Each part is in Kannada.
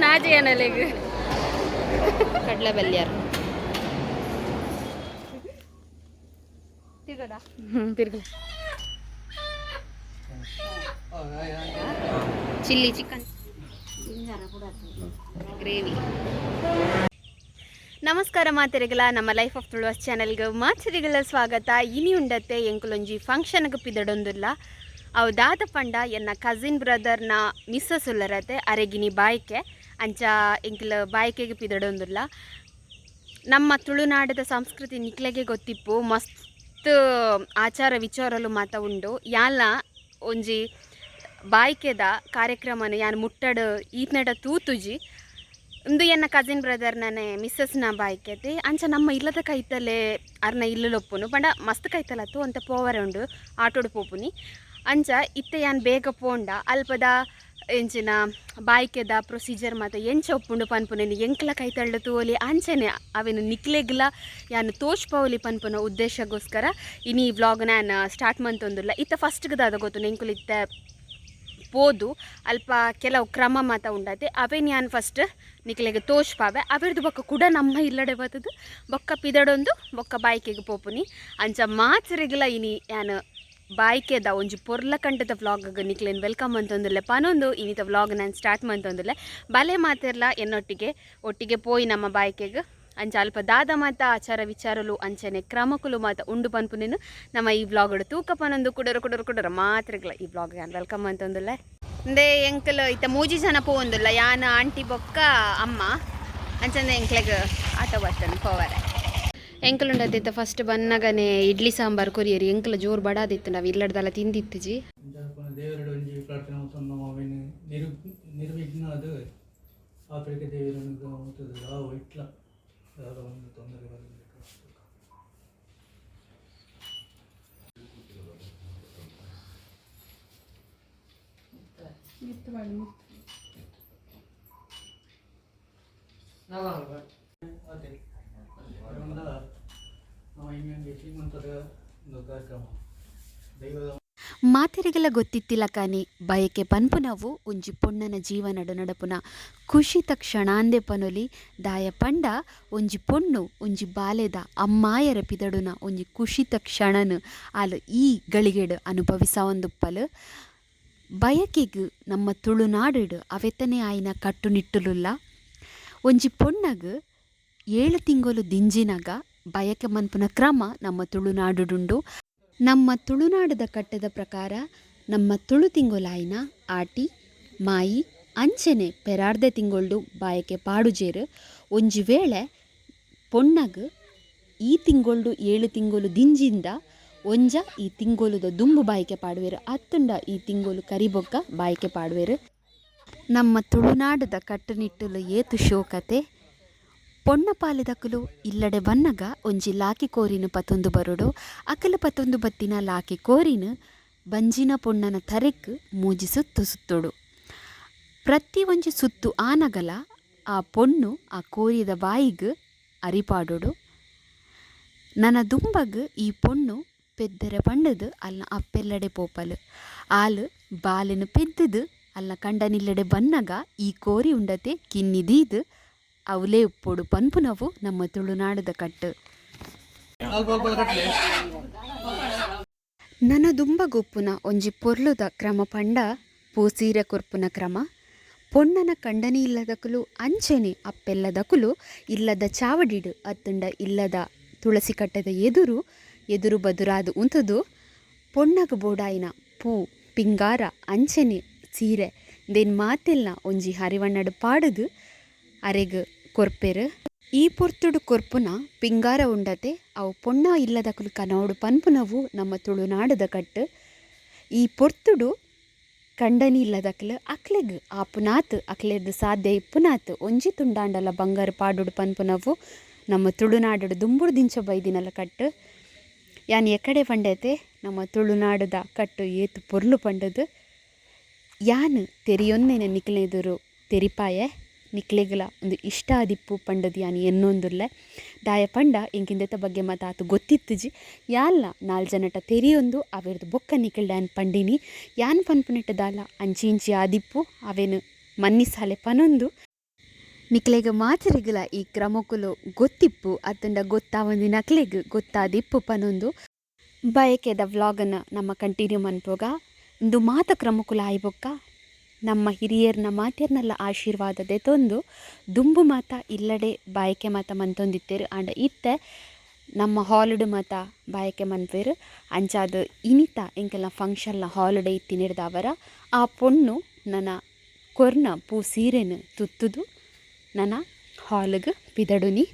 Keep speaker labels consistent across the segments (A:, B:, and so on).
A: ನಾಜಿಯನಲೆಗ್ ಕಡಲೆ ಬೆಲ್ಯಾರ ತಿರ್ಗಲ ಚಿಲ್ಲಿ ಚಿಕನ್ ಗ್ರೇವಿ. ನಮಸ್ಕಾರ ಮಾತೆರೆಗಲ ನಮ್ಮ ಲೈಫ್ ಆಫ್ ತುಳುವಸ್ ಚಾನಲ್ಗೆ ಮಾತೆರೆಗಲ ಸ್ವಾಗತ. ಇನಿ ಉಂಡತ್ತೆ ಎಂಕುಲೊಂಜಿ ಫಂಕ್ಷನ್ಗೆ ಪಿದಡೊಂದುಲ್ಲ ಅವು ದಾದ ಪಂಡ ಎನ್ನ ಕಸಿನ್ ಬ್ರದರ್ನ ಮಿಸ್ಸಸ್ ಉಲ್ಲರತೆ ಅರೆಗಿನಿ ಬಾಯ್ಕೆ ಅಂಚ ಎಂಕುಲ ಬಾಯ್ಕೆಗೆ ಪಿದಡೊಂದುಲ್ಲ. ನಮ್ಮ ತುಳುನಾಡದ ಸಂಸ್ಕೃತಿ ನಿಕ್ಲೆಗೆ ಗೊತ್ತಿಪ್ಪು ಮಸ್ತ್ ಆಚಾರ ವಿಚಾರಲು ಮಾತ ಉಂಡು. ಯಾಲ ಒಂಜಿ ಬಾಯ್ಕೆದ ಕಾರ್ಯಕ್ರಮನ ಯಾನ್ ಮುಟ್ಟಡ ಈತ್ನಡ ತೂತುಜಿ ಇಂದು ಎನ್ನ ಕಸಿನ್ ಬ್ರದರ್ ನನೆ ಮಿಸ್ಸಸ್ನ ಬಾಯ್ಕೆತೆ ಅಂಚ ನಮ್ಮ ಇಲ್ಲದ ಕೈತಲೆ ಅರ್ನ ಇಲ್ಲೊಪ್ಪುನು ಪಂಡ ಮಸ್ತ್ ಕೈತಲತ್ತು ಅಂತ ಪೋವರ ಉಂಡು ಆಟೋಡು ಪೋಪುನಿ ಅಂಚ ಇತ್ತೆ ಯಾನ್ ಬೇಗ ಪೋಂಡ ಅಲ್ಪದ ಎಂಚಿನ ಬಾಯ್ಕೆದ ಪ್ರೊಸೀಜರ್ ಮಾತ ಎಂಚ ಒಪ್ಪುಂಡು ಪನ್ಪುನೇನು ಎಂಕ್ಲ ಕೈತಳ್ಳು ತೂವಲಿ ಅಂಚನೆ ಅವೇನು ನಿಕ್ಲೆಗ್ಲ ಯಾನು ತೋಚ್ಪವಲಿ ಪನ್ಪುನ ಉದ್ದೇಶಗೋಸ್ಕರ ಇನಿ ಈ ವ್ಲಾಗ್ ನಾನು ಸ್ಟಾರ್ಟ್ ಮಂತೊಂದುಲ್ಲ. ಇತ್ತ ಫಸ್ಟ್ಗೆ ದಾದ ಗೊತ್ತು ಎಂಕುಲು ಇತ್ತ ಪೋದು ಅಲ್ಪ ಕೆಲವು ಕ್ರಮ ಮಾತ ಉಂಡತೆ ಅವೇನು ಯಾನು ಫಸ್ಟ್ ನಿಕ್ಲೆಗೆ ತೋಚ್ಪಾವೆ ಅವೆರ್ದು ಬೊಕ್ಕ ಕೂಡ ನಮ್ಮ ಇಲ್ಲಡೆ ಬತ್ತದು ಬೊಕ್ಕ ಪಿದಡೊಂದು ಬೊಕ್ಕ ಬಾಯ್ಕೆಗೆ ಪೋಪುನಿ ಅಂಚ ಮಾತ್ರೆಗ್ಲ ಇನಿ ಯಾನು ಬಾಯ್ಕೆದ ಒಂಜಿ ಪೊರ್ಲ ಕಂಡದ ವ್ಲಾಗ್ಗೆ ನಿಕ್ಲೇನು ವೆಲ್ಕಮ್ ಅಂತಂದಿಲ್ಲ ಪನೊಂದು ಇನಿತ ವ್ಲಾಗ್ ನಾನು ಸ್ಟಾರ್ಟ್ ಮಂತೊಂದಿಲ್ಲ ಬಲೆ ಮಾತೆರ್ಲ ಒಟ್ಟಿಗೆ ಪೋಯಿ ನಮ್ಮ ಬಾಯ್ಕೆಗೆ ಅಂಚ ಅಲ್ಪ ದಾದ ಮಾತ ಆಚಾರ ವಿಚಾರಲು ಅಂಚನೆ ಕ್ರಮಕುಲು ಮಾತ ಉಂಡು ಪನ್ಪುನೇನು ನಮ್ಮ ಈ ವ್ಲಾಗ್ ತೂಕ ಪನೊಂದು ಕುಡರ ಮಾತ್ರೆಗ್ಲ ಈ ವ್ಲಾಗ್ ಯಾನು ವೆಲ್ಕಮ್ ಅಂತಂದಿಲ್ಲ. ಅಂದೆ ಎಂಕಲ್ ಇತ್ತ ಮೂಜಿ ಜನ ಪೋವಂದಿಲ್ಲ ಯಾನು ಆಂಟಿ ಬೊಕ್ಕ ಅಮ್ಮ ಅಂಚಂದೆ ಎಂಕ್ಲೆಗೆ ಆಟೋ ಬರ್ತಾನೆ ಪೋವರೆ ಎಂಕಲುಂಡದಿತ್ತ ಫಸ್ಟ್ ಬನ್ನಗನೆ ಇಡ್ಲಿ ಸಾಂಬಾರು ಕೊರಿಯರಿ ಎಂಕಲ ಜೋರು ಬಡಾದಿತ್ತು ನಾವು ಇಲ್ಲಡ್ದಲ್ಲ ತಿಂದಿತ್ತಿಜಿ ನಿರ್ವಿಘ್ನ ಅದು ಆಪಳಿಕೆ ದೇವರ ಇಟ್ಲ ಯಾರೋ ಒಂದು ತೊಂದರೆ ಬರಬೇಕು. ಮಾತೆರೆಗೆಲ್ಲ ಗೊತ್ತಿತ್ತಿಲ್ಲ ಕಾನಿ ಬಯಕೆ ಪನ್ಪುನವು ಒಂಜಿ ಪೊಣ್ಣನ ಜೀವನಡು ನಡಪುನ ಖುಷಿತ ಕ್ಷಣಾಂದೆ ಪನೊಲಿ ದಾಯ ಪಂಡ ಒಂಜಿ ಪೊಣ್ಣು ಒಂಜಿ ಬಾಲೆದ ಅಮ್ಮಾಯರ ಪಿದಡುನ ಒಂಜಿ ಖುಷಿತ ಕ್ಷಣನು ಆಲು ಈ ಗಳಿಗೆಡು ಅನುಭವಿಸ ಒಂದುಪ್ಪಲು ಬಯಕೆಗು ನಮ್ಮ ತುಳುನಾಡು ಅವೆತನೆ ಆಯ್ನ ಕಟ್ಟುನಿಟ್ಟುಲುಲ್ಲ. ಒಂಜಿ ಪೊಣ್ಣಗು 7 ತಿಂಗಳು ದಿಂಜಿನಾಗ ಬಯಕೆ ಮನ್ಪುನ ಕ್ರಮ ನಮ್ಮ ತುಳುನಾಡುಡುಂಡು. ನಮ್ಮ ತುಳುನಾಡದ ಕಟ್ಟದ ಪ್ರಕಾರ ನಮ್ಮ ತುಳು ತಿಂಗೊಲಾಯ್ನ ಆಟಿ ಮಾಯಿ ಅಂಚನೆ ಪೆರಾರ್ದೆ ತಿಂಗೊಳ್ಡು ಬಾಯಕೆ ಪಾಡುಜೇರು. ಒಂಜಿ ವೇಳೆ ಪೊಣ್ಣಗು ಈ ತಿಂಗೊಳ್ಡು 7 ತಿಂಗಳು ದಿಂಜಿಂದ ಒಂಜ ಈ ತಿಂಗೊಲುದ ದುಂಬು ಬಾಯಿಕೆ ಪಾಡುವೆರು ಅತ್ತುಂಡ ಈ ತಿಂಗೊಲು ಕರಿಬೊಕ್ಕ ಬಾಯಿಕೆ ಪಾಡುವೆರು. ನಮ್ಮ ತುಳುನಾಡದ ಕಟ್ಟುನಿಟ್ಟುಲು ಏತು ಶೋಕತೆ ಪೊಣ್ಣ ಪಾಲೆದಕುಲು ಇಲ್ಲಡೆ ಬನ್ನಗ ಒಂಜಿ ಲಾಕಿ ಕೋರಿನು ಪತೊಂದು ಬರುಡು ಅಕಲು ಪತೊಂದು ಬತ್ತಿನ ಲಾಕಿ ಕೋರಿನು ಬಂಜಿನ ಪೊಣ್ಣನ ತರೆಕ್ ಮೂಜಿ ಸುತ್ತು ಸುತ್ತುಡು. ಪ್ರತಿ ಒಂಜಿ ಸುತ್ತು ಆನಗಲ ಆ ಪೊಣ್ಣು ಆ ಕೋರಿದ ಬಾಯಿಗೆ ಅರಿಪಾಡುಡು. ನನ್ನ ದುಂಬಗ್ ಈ ಪೊಣ್ಣು ಪೆದ್ದರ ಪಂಡದು ಅಲ್ಲ ಅಪ್ಪೆಲ್ಲಡೆ ಪೋಪಲು ಆಲು ಬಾಲೆನು ಪೆದ್ದದು ಅಲ್ಲ ಕಂಡನಿಲ್ಲಡೆ ಬನ್ನಗ ಈ ಕೋರಿ ಉಂಡತೆ ಕಿನ್ನಿದೀದು ಅವಲೇ ಉಪ್ಪೊಡು ಪನ್ಪುನವು ನಮ್ಮ ತುಳುನಾಡದ ಕಟ್ಟು. ನನ್ನ ದುಂಬಗೊಪ್ಪುನ ಒಂಜಿ ಪೊರ್ಲುದ ಕ್ರಮ ಪಂಡ ಪೂಸೀರೆ ಕೊರ್ಪುನ ಕ್ರಮ ಪೊಣ್ಣನ ಕಂಡನಿ ಇಲ್ಲದಕುಲು ಅಂಚನೆ ಅಪ್ಪೆಲ್ಲದಕುಲು ಇಲ್ಲದ ಚಾವಡಿಡು ಅತ್ತುಂಡ ಇಲ್ಲದ ತುಳಸಿ ಕಟ್ಟದ ಎದುರು ಬದುರಾದು ಉಂತದು ಪೊಣ್ಣಗ ಬೋಡಾಯಿನ ಪೂ ಪಿಂಗಾರ ಅಂಚನೆ ಸೀರೆ ದೇನ್ ಮಾತೆಲ್ನ ಒಂಜಿ ಹರಿವಣ್ಣಡು ಪಾಡುದು ಅರೆಗ್ ಕೊರ್ಪೆರು. ಈ ಪೊರ್ತುಡು ಕೊರ್ಪುನ ಪಿಂಗಾರ ಉಂಡತೆ ಅವು ಪೊಣ್ಣ ಇಲ್ಲದಕುಲು ಕನೋಡು ಪನ್ಪುನವು ನಮ್ಮ ತುಳುನಾಡದ ಕಟ್ಟು. ಈ ಪೊರ್ತುಡು ಕಂಡನಿ ಇಲ್ಲದಕಲು ಅಕ್ಲೆಗ್ ಆಪುನಾತ್ ಅಕ್ಲೆರ್ದು ಸಾಧ್ಯ ಇಪ್ಪುನಾತ್ ಒಂಜಿ ತುಂಡಾಂಡಲ ಬಂಗಾರ ಪಾಡುಡು ಪನ್ಪುನವು ನಮ್ಮ ತುಳುನಾಡು ದುಂಬುಡು ದಿಂಚ ಬೈದಿನಲ ಕಟ್ಟು. ಯಾನ್ ಎಕಡೆ ಪಂಡತೆ ನಮ್ಮ ತುಳುನಾಡದ ಕಟ್ಟು ಏತು ಪೊರ್ಲು ಪಂಡದು ಯಾನ್ ತೆರಿಯೊನ್ನೆನ ನಿಕ್ಲೆದುರು ತೆರಿಪಾಯೆ ನಿಕ್ಲೆಗಲ ಒಂದು ಇಷ್ಟ ಆದಿಪ್ಪು ಪಂಡದು ಯಾನಿ ಎನ್ನೊಂದುಲ್ಲೆ ದಾಯ ಪಂಡ ಎಂಕಿಂದೆತ ಬಗ್ಗೆ ಮಾತಾತು ಗೊತ್ತಿತ್ತುಜಿ ಯಾಲ್ಲ 4 ಜನಟ ತೆರಿಯೊಂದು ಅವೆರ್ದು ಬೊಕ್ಕ ನಿಕ್ಲೆ ಡ್ಯಾನ್ ಪಂಡಿನಿ ಯಾನ್ ಪನ್ಪುನಿಟ್ಟದಾಲ ಅಂಚಿ ಇಂಚಿ ಆದಿಪ್ಪು ಅವೆನು ಮನ್ನಿಸಾಲೆ ಪನೊಂದು ನಿಕ್ಲೆಗ್ ಮಾತಿರಿಗಲ ಈ ಕ್ರಮಕ್ಕುಲು ಗೊತ್ತಿಪ್ಪು ಅತ್ತಂಡ ಗೊತ್ತಾವಂದಿ ನಕ್ಲೆಗ್ ಗೊತ್ತಾದಿಪ್ಪು ಪನೊಂದು ಬಯಕೆದ ವ್ಲಾಗನ್ನು ನಮ್ಮ ಕಂಟಿನ್ಯೂ ಮನ್ಪೋಗ ಇಂದು ಮಾತ ಕ್ರಮಕ್ಕುಲ ಆಯ್ಬೊಕ್ಕ ನಮ್ಮ ಹಿರಿಯರ್ನ ಮಾತೆರ್ನಲ್ಲ ಆಶೀರ್ವಾದದೆ ತೊಂದು ದುಂಬು ಮಾತ ಇಲ್ಲಡೆ ಬಾಯಕೆ ಮಾತ ಮಂತೊಂದಿತ್ತೇರು ಆಂಡ ಇತ್ತೆ ನಮ್ಮ ಹಾಲಿಡ್ ಮಾತ ಬಾಯಕೆ ಮನ್ಪೇರು ಅಂಚಾದ ಇನಿತ ಎಂಕೆಲ್ಲ ಫಂಕ್ಷನ್ನ ಹಾಲಿಡೇ ಇತ್ತಿನಿಡ್ದವರ ಆ ಪೊಣ್ಣು ನನ್ನ ಕೊರ್ನ ಪೂ ಸೀರೆನು ತುತ್ತುದು ನನ್ನ ಹಾಲಿಗೆ ಪಿದಡುನಿ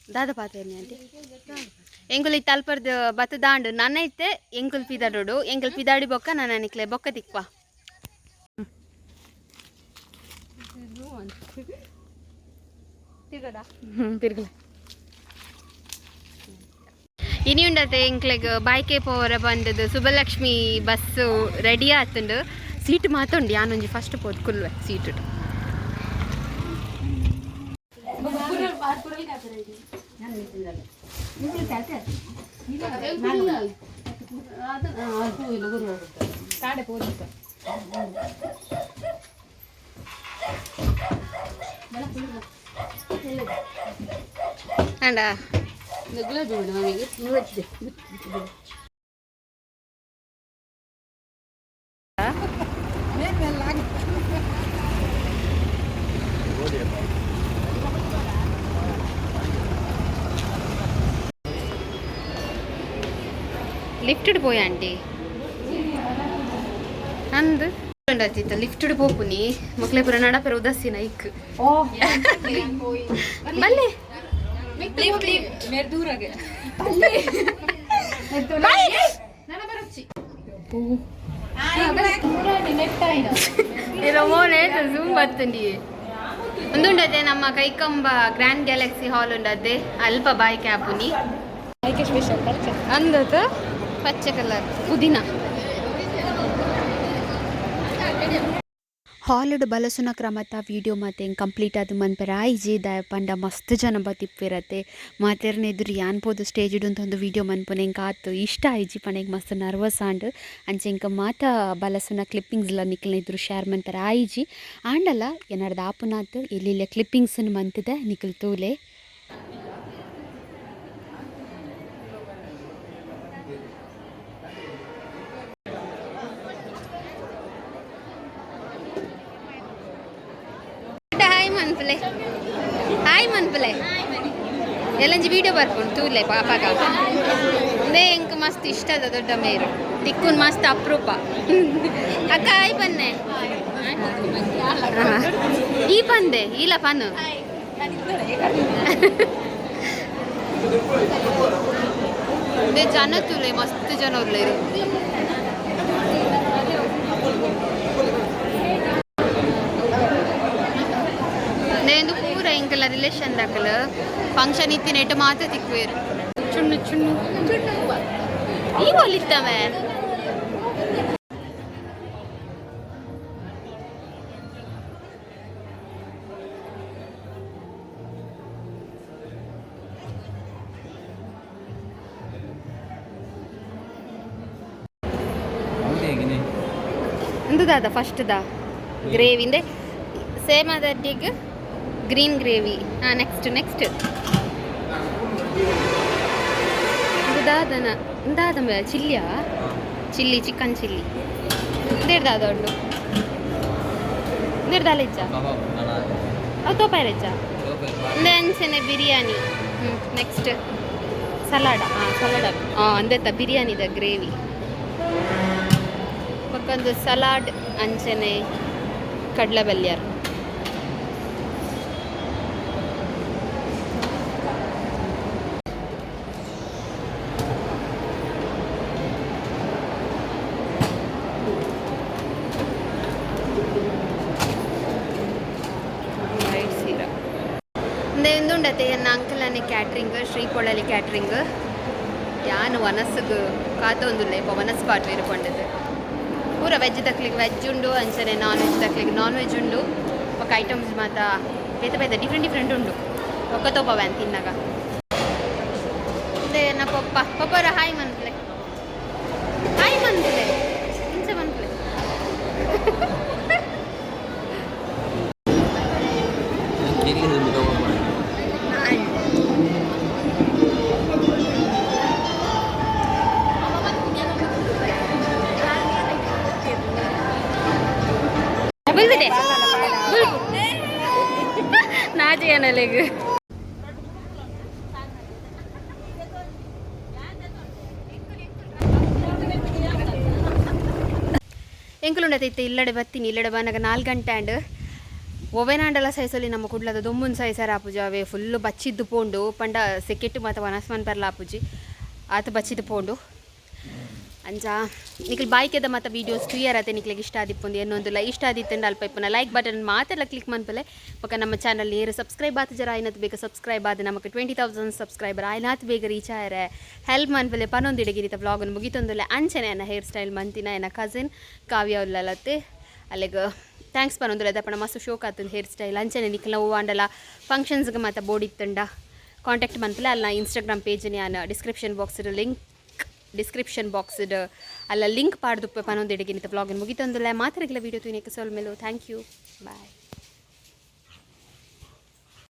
A: ದಾದ ಪಾತೇನೆ ಆಂಟಿ ಎಂಗುಲ್ ಇತ್ತು ಅಲ್ಪರ್ದು ಬತ್ತು ದಾಂಡು ನನ್ನ ಇತ್ತೆ ಎಂಗುಲ್ ಪಿದಾಡೋಡು ಎಂಗುಲ್ ಪಿದಾಡಿ ಬೊಕ್ಕ ನನ್ನ ನಿಕ್ಲೆ ಬೊಕ್ಕ ತಿಕ್ವಾ ತಿರ್ಗಲ ಇನಿ ಉಂಡತೆ ಎಂಕ್ಲೆಗ್ ಬಾಯ್ಕೆ ಪೋವರ ಬಂದದ್ದು ಸುಬ್ಬಲಕ್ಷ್ಮಿ ಬಸ್ಸು ರೆಡಿ ಆತುಂಡು ಸೀಟ್ ಮಾತುಂಡು ಯಾನೊಂಜಿ ಫಸ್ಟ್ ಪೋದು ಕುಲ್ವೆ ಸೀಟ್ ಅಂಡ ಲಿಫ್ಟೆಡ್ ಪೋಯ ಆಂಟಿ ಅಂದು ಉಂಡಾತಿತ್ತ ಲಿಫ್ಟೆಡ್ ಪೋಪುನಿ ಮಕ್ಳೆ ಪುರ ನಡಪೆರ ಉದಾಸೀನ ಇಕ್ ಬಲ್ಲೆ ದೂರಗೆ ಜೂಮ್ ಬರ್ತಂಡಿ ಒಂದುಂಡದೆ ನಮ್ಮ ಕೈಕಂಬ ಗ್ರ್ಯಾಂಡ್ ಗ್ಯಾಲಕ್ಸಿ ಹಾಲ್ ಉಂಡದೆ ಅಲ್ಪ ಬಾಯ್ ಕ್ಯಾಪುನಿ ಅಂದದ ಪಚ್ಚೆ ಕಲರ್ ಪುದೀನ ಹಾಲಿಡ್ ಬಲಸುನ ಕ್ರಮತ ವೀಡಿಯೋ ಮತ್ತೆ ಕಂಪ್ಲೀಟ್ ಅದು ಮನ್ಪೆರ ಆಯ್ಜಿ ದಾಯ ಪಂಡ ಮಸ್ತ್ ಜನ ಬತ್ತಿಪ್ಪಿರತ್ತೆ ಮಾತೆರ್ನ ಎದುರು ಯಾನ್ ಪೋದು ಸ್ಟೇಜ್ ಇಡು ಅಂತ ಒಂದು ವೀಡಿಯೋ ಮನ್ಪುನ ಎಂಕ ಆತು ಇಷ್ಟ ಆಯ್ಜಿ ಪಂಡ ಮಸ್ತ್ ನರ್ವಸ್ ಆಂಡ್ ಅಂಚೆ ಎಂಕ ಮಾತ ಬಲಸುನ ಕ್ಲಿಪ್ಪಿಂಗ್ಸ್ಲ ನಿಕ್ಲಿನ ಎದುರು ಶೇರ್ ಮನ್ಪೆರ ಆಯ್ಜಿ ಆಂಡಲ್ಲ ಏನಡ್ದ ಆಪುನಾತ್ ಎಲ್ಲಿಲ್ಲ ಕ್ಲಿಪ್ಪಿಂಗ್ಸನ್ನು ಮಂತಿದೆ ನಿಖಿಲ್ ತೂಲೆ ಹಾಯ್ ಮನ್ಪಲೆ ಎಲ್ಲಂಜಿ ವಿಡಿಯೋ ಬರ್ಕೊಂಡು ತೂಲೆ ಪಾಪಾಗ ಅಂದೇ ಎಂಕ ಮಸ್ತ್ ಇಷ್ಟ ಅದ ದೊಡ್ಡ ಮೇರು ತಿಕ್ಕುನ್ ಮಸ್ತ್ ಅಪರೂಪ ಅಕ್ಕ ಹಾಯ್ ಬನ್ನೆ ಈ ಪಂದೆ ಇಲ್ಲ ಪನ್ನು ಅದೇ ಜನ ತೂಲೆ ಮಸ್ತ್ ಜನ ಉರ್ಲೇರು ನೇಂದು ಪೂರ ಇಂಕಲ ರಿಲೇಷನ್ ದಾಕಲ ಫಂಕ್ಷನ್ ಇತ್ತಿನ ಎಟ್ಟು ಮಾತ್ರ ತಿಕ್ಕುವೇರು ಚುಣ್ಣು ಚುಣ್ಣು ಈ ಒಲಿತ್ತವೆ ಎಂದು ದಾದ ಫಸ್ಟ್ ದಾ ಗ್ರೇವಿಂದೆ ಸೇಮ್ ಅದಡ್ಡಿಗೆ ಗ್ರೀನ್ ಗ್ರೇವಿ ನೆಕ್ಸ್ಟ್ ದಾದ ಚಿಲ್ಲಿಯ ಚಿಲ್ಲಿ ಚಿಕನ್ ಚಿಲ್ಲಿ ದೇಡ್ ದೊಡ್ಡ ದೇಡ್ ದಾಲೆಜ್ಜ ಅವು ತೋಪಾಯರೆಜ್ಜ ಅಂಚೆನೆ ಬಿರಿಯಾನಿ ನೆಕ್ಸ್ಟ್ ಸಲಾಡ ಸಲಾಡ ಅಂದೆತ್ತ ಬಿರಿಯಾನಿದ ಗ್ರೇವಿ ಪಕ್ಕೊಂದು ಸಲಾಡ್ ಅಂಚೆನೆ ಕಡ್ಲೆಬೆಲ್ಯಾರು ಎಂಕುಲುಂಡತೆ ಎನ್ನ ಅಂಕಲನೆ ಕ್ಯಾಟ್ರಿಂಗ್ ಶ್ರೀಪೊಳಲಿ ಕ್ಯಾಟ್ರಿಂಗ್ ಯಾನು ವನಸ್ಸಿಗೆ ಕಾತೊಂದುಲ್ಲೆ ವನಸ್ ಪಾಟ್ರಿ ಇರ್ಕೊಂಡದ್ದು ಪೂರ ವೆಜ್ ತಕ್ಲಿಗೆ ವೆಜ್ ಉಂಡು ಅಂಚನೆ ನಾನ್ ವೆಜ್ ತಕ್ಲಿಗೆ ನಾನ್ ವೆಜ್ ಉಂಡು ఒక ಐಟಮ್ಸ್ ಮಾತ ಬೇತೆ ಬೇತೆ ಡಿಫ್ರೆಂಟ್ ಉಂಡು ಒಕ್ಕ ತೋಪವೆ ಅಂತ ತಿನ್ನಾಗ ಅದೇ ನಾ ಪಪ್ಪರ ಹಾಯ್ ಮನ್ಪ್ಲೆ ಇಂಚ ಮನ್ಪ್ಲೆ ಬಲ್ದಿದೆ ನಾಜಿಯನಲೆಗ್ ಎಂಕುಲುಂಡತೈತೆ ಇಲ್ಲಡೆ ಬತ್ತೀನಿ ಇಲ್ಲಡೆ ಬನ್ನಾಗ 4 ಗಂಟೆ ಆ್ಯಂಡ್ ಒವೆನಾಂಡಲ ಸೈಸಲ್ಲಿ ನಮ್ಮ ಕುಡ್ಲದ ದೊಮ್ಮುನ್ ಸೈಸರ ಆಪುಜಿ ಅವೇ ಫುಲ್ಲು ಬಚ್ಚಿದ್ದು ಪೋಂಡು ಪಂಡ ಸೆಕೆಟ್ ಮತ್ತು ವನಸ್ಮನ್ ಪರ್ಲ ಆಪುಜಿ ಆತ ಬಚ್ಚಿದ್ದು ಪೋಂಡು ಅಂಚ ನಿಕ್ಲು ಬಾಯ್ಕೆದ ಮತ್ತು ವೀಡಿಯೋಸ್ ಕ್ಲಿಯರ್ ಆತೆ ನಿಕ್ಲಿಗೆ ಇಷ್ಟ ಆದಿಪ್ಪುಂದು ಏನೊಂದಿಲ್ಲ ಇಷ್ಟ ಆದಿತ್ತಂಡು ಅಲ್ಪ ಇಪ್ಪನ ಲೈಕ್ ಬಟನ್ ಮಾತೆಲ್ಲ ಕ್ಲಿಕ್ ಮನ್ಪಲೆ ಪಕ್ಕ ನಮ್ಮ ಚಾನಲ್ ಏರು ಸಬ್ಸ್ಕ್ರೈಬ್ ಆತ ಜರ ಆಯ್ನತ್ ಬೇಗ ಸಬ್ಸ್ಕ್ರೈಬ್ ಆದ ನಮಗೆ 20,000 ಸಬ್ಸ್ಕ್ರೈಬರ್ ಆಯ್ನಾತ್ ಬೇಗ ರೀಚ್ ಆಯರೆ ಹೆಲ್ಪ್ ಮನ್ಪಲೆ ಪನೊಂದಿಡಗಿರಿತ ವ್ಲಾಗನ್ನು ಮುಗಿತೊಂದುಲ್ಲ ಅಂಚನೆ ಎನ್ನ ಹೇರ್ ಸ್ಟೈಲ್ ಮಂತಿನ ಎನ್ನ ಕಸಿನ್ ಕಾವ್ಯ ಉಲ್ಲಲತ್ತೆ ಅಲ್ಲಿಗೆ ಥ್ಯಾಂಕ್ಸ್ ಪನೊಂದುಲ್ಲ ದಪ್ಪಣ ಮಸ್ತ್ ಶೋಕ್ ಆತಂದು ಹೇರ್ ಸ್ಟೈಲ್ ಅಂಚನೆ ನಿಕ್ಲ ಹೂವು ಅಂಡಲ ಫಂಕ್ಷನ್ಸ್ಗೆ ಮತ್ತು ಬೋರ್ಡ್ ಇತ್ತಂಡ ಕಾಂಟ್ಯಾಕ್ಟ್ ಮನ್ಪಲೆ ಅಲ್ಲಿ ನಾ ಇನ್ಸ್ಟಾಗ್ರಾಮ್ ಪೇಜ್ನ ನಾನು ಡಿಸ್ಕ್ರಿಪ್ಷನ್ ಬಾಕ್ಸ್ ಅಲ್ಲ ಲಿಂಕ್ ಪಾಡ್ದು ಪನೊಂದಿಡಗಿನಿತ ವ್ಲಾಗನ್ನು ಮುಗಿತೊಂದುಲ್ಲ ಮಾತ್ರೆಗಳ ವೀಡಿಯೋ ತುನಿಕ್ಕೆ ಸೊಲ್ ಮೇಲೂ ಥ್ಯಾಂಕ್ ಯು ಬಾಯ್